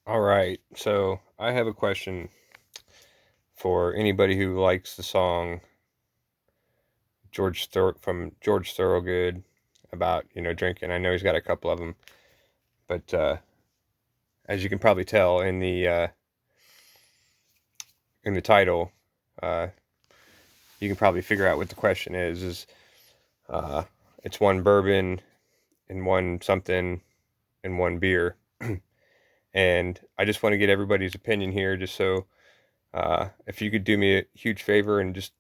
All right, so I have a question for anybody who likes the song from George Thorogood about drinking. I know he's got a couple of them, but as you can probably tell in the title, uh, you can probably figure out what the question is. Uh, it's one bourbon and one something and one beer, and I just want to get everybody's opinion here, just so if you could do me a huge favor and just,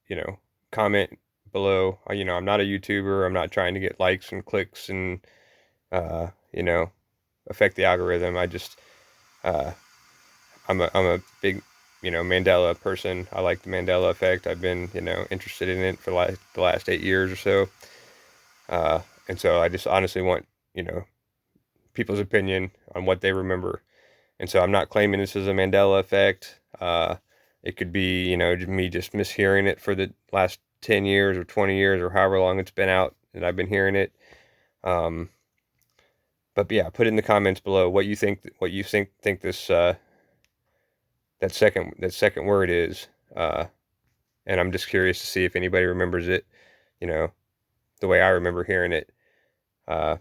comment below. I'm not a YouTuber. I'm not trying to get likes and clicks and, uh, you know, affect the algorithm. Uh, I'm a big, Mandela person. I like the Mandela effect. I've been, interested in it for the last 8 years or so. And so I just honestly want, people's opinion on what they remember. And so I'm not claiming this is a Mandela effect. It could be, me just mishearing it for the last 10 years or 20 years or however long it's been out that I've been hearing it. Um, but yeah, put in the comments below what you think this, that second word is. Uh, and I'm just curious to see if anybody remembers it, you know, the way I remember hearing it. Uh,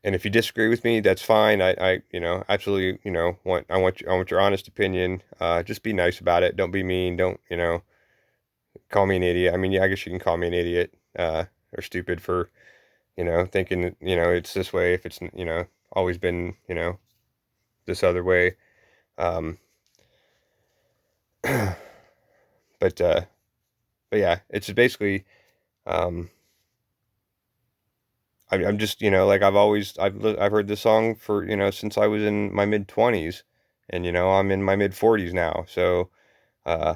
and if you disagree with me, that's fine. Absolutely, I want your honest opinion. Just be nice about it. Don't be mean. Don't, call me an idiot. I mean, yeah, I guess you can call me an idiot, or stupid for, thinking that, it's this way if it's, always been, this other way. Um, but, uh, but yeah, it's basically, um, I'm just, like I've heard this song for, since I was in my mid 20s, and, I'm in my mid 40s now. So, uh,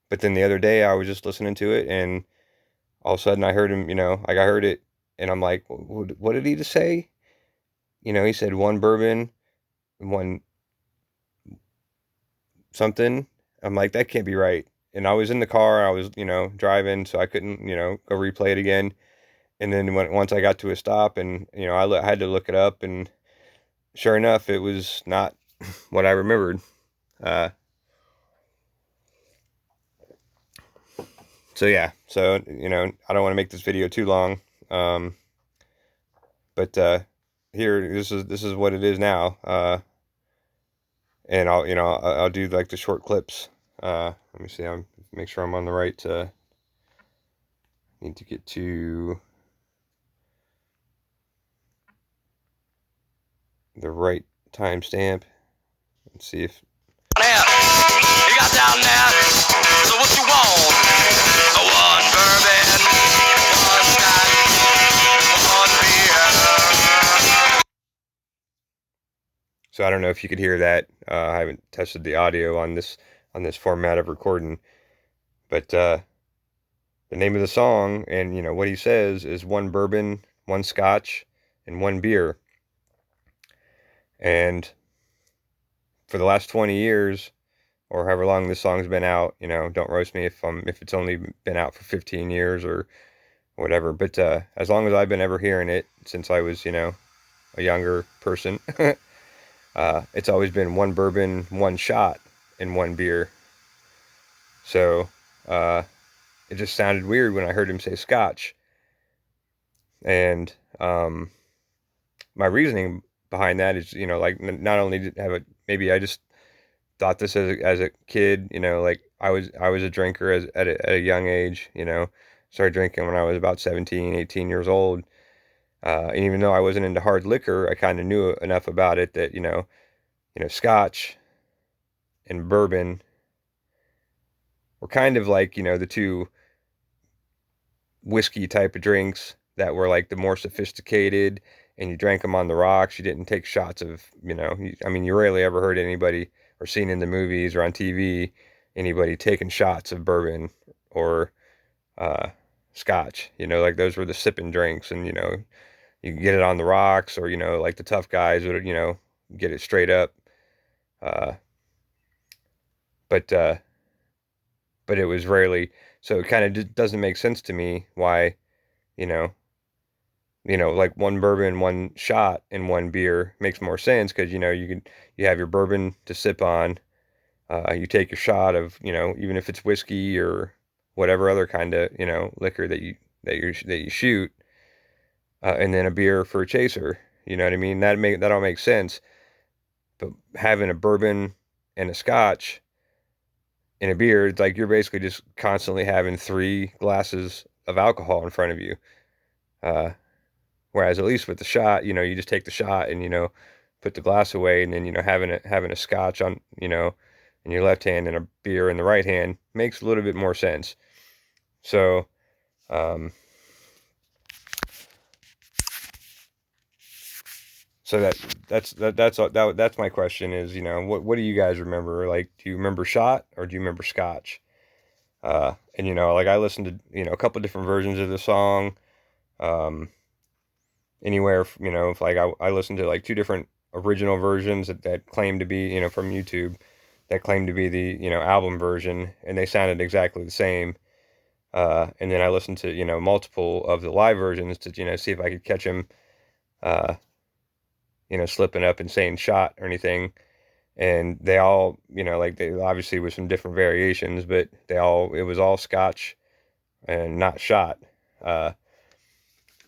but then the other day I was just listening to it, and all of a sudden I heard him, like I heard it, and I'm like, what did he just say? He said one bourbon, one something. I'm like, that can't be right. And I was in the car, I was, driving, so I couldn't, go replay it again. And then once I got to a stop, and I had to look it up, and sure enough, it was not what I remembered. Uh, so yeah, so I don't want to make this video too long, but here, this is what it is now. And I'll do like the short clips. Let me see. I'm make sure I'm on the right. Need to get to the right timestamp. Let's see if. You got down there. So what you want? One bourbon, one scotch, one beer. So I don't know if you could hear that. I haven't tested the audio on this format of recording, but the name of the song and what he says is one bourbon, one scotch, and one beer. And for the last 20 years, or however long this song's been out, don't roast me if it's only been out for 15 years or whatever. But as long as I've been ever hearing it since I was, a younger person, it's always been one bourbon, one shot, and one beer. So it just sounded weird when I heard him say scotch. And my reasoning behind that is, like not only did have it, maybe I just thought this as a kid, like I was a drinker at a young age, started drinking when I was about 17, 18 years old. And even though I wasn't into hard liquor, I kind of knew enough about it that, scotch and bourbon were kind of like, the two whiskey type of drinks that were like the more sophisticated, and you drank them on the rocks. You didn't take shots of, I mean, you rarely ever heard anybody or seen in the movies or on TV anybody taking shots of bourbon or uh, scotch. Like those were the sipping drinks, and you can get it on the rocks, or like the tough guys would get it straight up. Uh, but but it was rarely. So it kind of doesn't make sense to me why you know like one bourbon, one shot, and one beer makes more sense because you have your bourbon to sip on. You take your shot of even if it's whiskey or whatever other kind of liquor that you shoot, and then a beer for a chaser. You know what I mean? That all makes sense. But having a bourbon and a scotch and a beer, it's like you're basically just constantly having 3 glasses of alcohol in front of you. Uh, Whereas at least with the shot, you just take the shot and put the glass away, and then having a scotch on in your left hand and a beer in the right hand makes a little bit more sense. So, um, so that's my question is what do you guys remember? Like, do you remember shot or do you remember scotch? And like I listened to a couple different versions of the song. Um, Anywhere if like I listened to like 2 different original versions that claim to be from YouTube that claim to be the album version, and they sounded exactly the same. And then I listened to multiple of the live versions to see if I could catch him uh, slipping up and saying shot or anything. And they all like they obviously with some different variations, but it was all scotch and not shot. uh,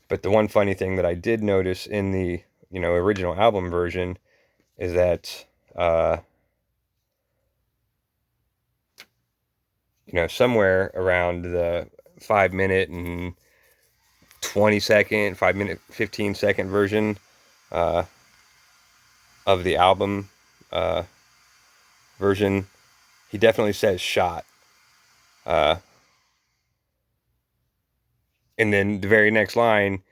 But the one funny thing that I did notice in the original album version is that uh, somewhere around the 5 minute and 20 second, 5 minute 15 second version uh, of the album uh, version, he definitely says shot. Uh, and then the very next line,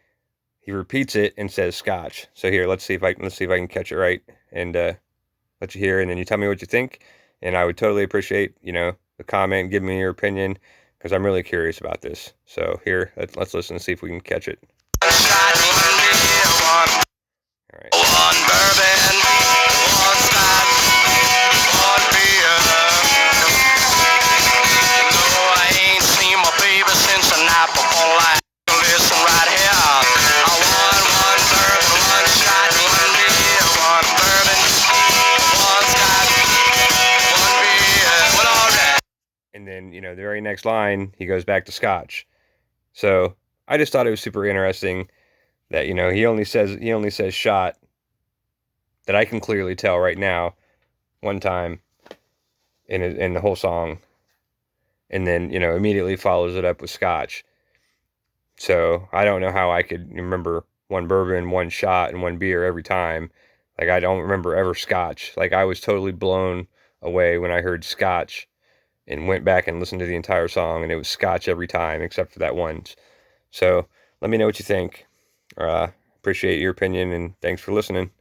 he repeats it and says scotch. So here, let's see if I can catch it right and let you hear, and then you tell me what you think. And I would totally appreciate the comment, give me your opinion, because I'm really curious about this. So here, let's listen and see if we can catch it. All right. One bourbon, one scotch, one beer. No, I ain't seen my baby since the night before last. Listen right here. I want one bourbon, one scotch, one beer, one bourbon, one scotch, one beer. Well, all right. And then the very next line, he goes back to scotch. So I just thought it was super interesting that he only says shot, that I can clearly tell right now, one time in the whole song, and then immediately follows it up with scotch. So I don't know how I could remember one bourbon, one shot, and one beer every time. Like, I don't remember ever scotch. Like, I was totally blown away when I heard scotch and went back and listened to the entire song, and it was scotch every time except for that once. So let me know what you think. Appreciate your opinion, and thanks for listening.